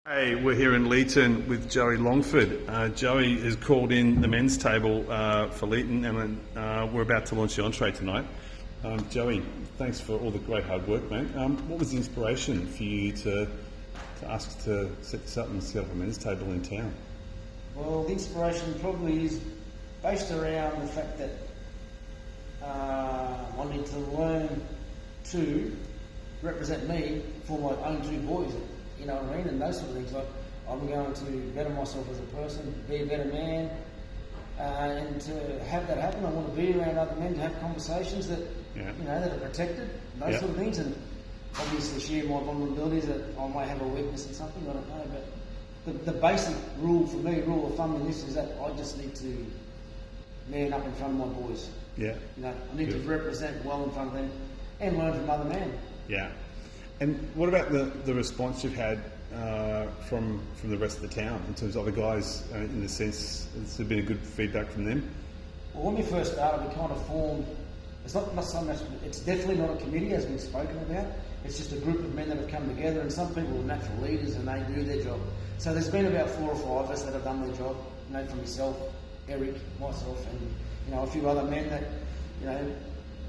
Hey, we're here in Leeton with Joey Longford. Joey has called in the men's table for Leeton, and we're about to launch the entree tonight. Joey, thanks for all the great hard work, mate. What was the inspiration for you to ask to set this up and set up a men's table in town? Well, the inspiration probably is based around the fact that I need to learn to represent me for my own two boys. You know what I mean? And those sort of things. Like, I'm going to better myself as a person, be a better man, and to have that happen, I want to be around other men, to have conversations that that are protected, those sort of things, and obviously share my vulnerabilities. That I might have a weakness in something, I don't know. But the basic rule for me, rule of thumb in this, is that I just need to man up in front of my boys. Yeah. I need to represent well in front of them and learn from other men. Yeah. And what about the response you've had from the rest of the town in terms of other guys? In the sense, has there been a good feedback from them? Well, when we first started, we kind of formed. It's not so much. It's definitely not a committee, as we've spoken about. It's just a group of men that have come together, and some people are natural leaders and they do their job. So there's been about 4 or 5 of us that have done their job. From yourself, Eric, myself, and a few other men that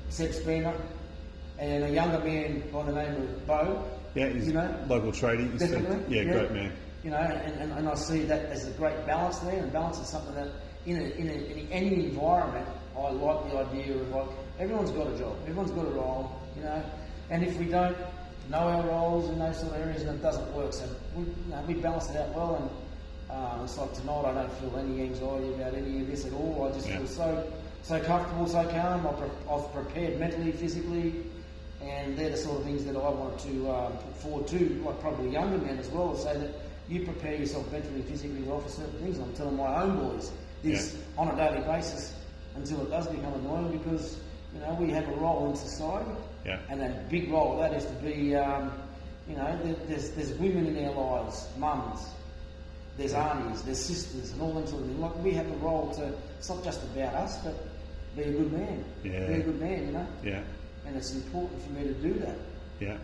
Seb Spina. And a younger man by the name of Bo. Yeah, he's local tradie. Definitely. Yeah, great man. And I see that as a great balance there, and balance is something that in any environment, I like the idea of, like, everyone's got a job, everyone's got a role, and if we don't know our roles in those sort of areas, then it doesn't work. So we balance it out well, and it's like tonight, I don't feel any anxiety about any of this at all. I just feel so comfortable, so calm. I've prepared mentally, physically. And they're the sort of things that I want to put forward to, like, probably younger men as well, so that you prepare yourself mentally, physically well for certain things. And I'm telling my own boys this on a daily basis until it does become annoying, because we have a role in society, and a big role of that is to be, there's women in our lives, mums, there's aunties, there's sisters, and all them sort of things. Like, we have a role to. It's not just about us, but be a good man. Be a good man, Yeah. And it's important for me to do that. Yeah.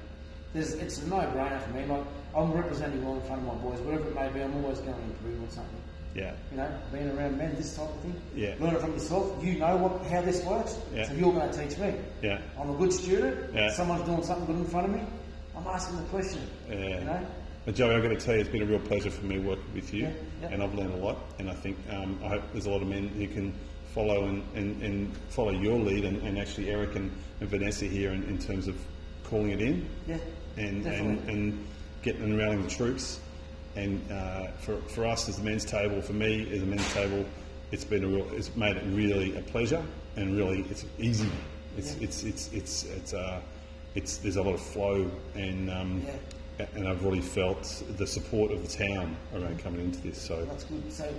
It's a no-brainer for me. Like, I'm representing well in front of my boys, whatever it may be. I'm always going to improve on something. Yeah. Being around men, this type of thing. Yeah. Learn it from yourself. How this works. Yeah. So you're going to teach me. Yeah. I'm a good student. Yeah. Someone's doing something good in front of me. I'm asking the question. Yeah. But Joey, I've got to tell you, it's been a real pleasure for me working with you, and I've learned a lot. And I think I hope there's a lot of men who can follow and follow your lead, and actually Eric and Vanessa here in terms of calling it in, and getting and rallying the troops. And for us as the men's table, for me as a men's table, it's made it really a pleasure, and really it's easy. There's a lot of flow, and I've really felt the support of the town around coming into this. So that's good. So,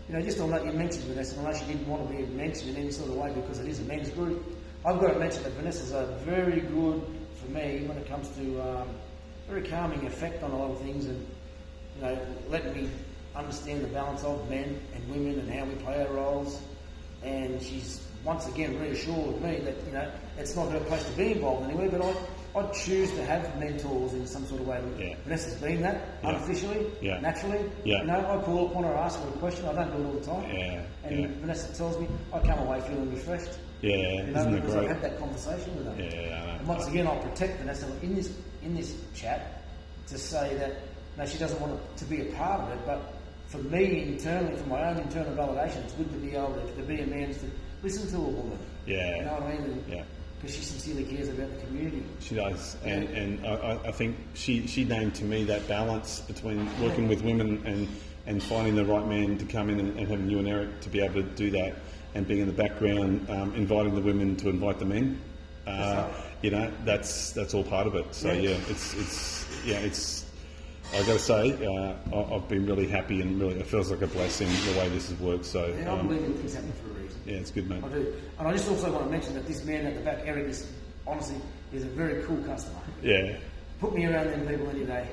just on that, you mentioned Vanessa, and I actually didn't want to be mentioned in any sort of way because it is a men's group. I've got to mention that Vanessa's a very good, for me, when it comes to very calming effect on a lot of things, and letting me understand the balance of men and women and how we play our roles. And she's once again reassured me that it's not her place to be involved anywhere, but I choose to have mentors in some sort of way. Vanessa's been that unofficially, naturally. I call upon her, ask her a question. I don't do it all the time. Vanessa tells me I come away feeling refreshed. Isn't it because great? I've had that conversation with her. And once again, I'll protect Vanessa in this chat to say that she doesn't want to be a part of it, but for me internally, for my own internal validation, it's good to be able to be a man, to listen to a woman. You know what I mean? Because she sincerely cares about the community. She does, and I think she named to me that balance between working with women and finding the right man to come in and having you and Eric to be able to do that, and being in the background, inviting the women to invite the men. That's all part of it. So it's. I've got to say, I've been really happy, and really it feels like a blessing the way this has worked. So I believe in things happen for a reason. Yeah, it's good, mate. I do, and I just also want to mention that this man at the back, Eric, is a very cool customer. Yeah. Put me around them people any day.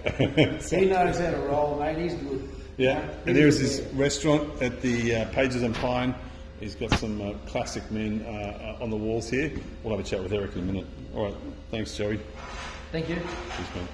He knows how to roll, mate. He's good. Yeah, and there's his restaurant at the Pages and Pine. He's got some classic men on the walls here. We'll have a chat with Eric in a minute. All right, thanks, Joey. Thank you. Cheers, mate.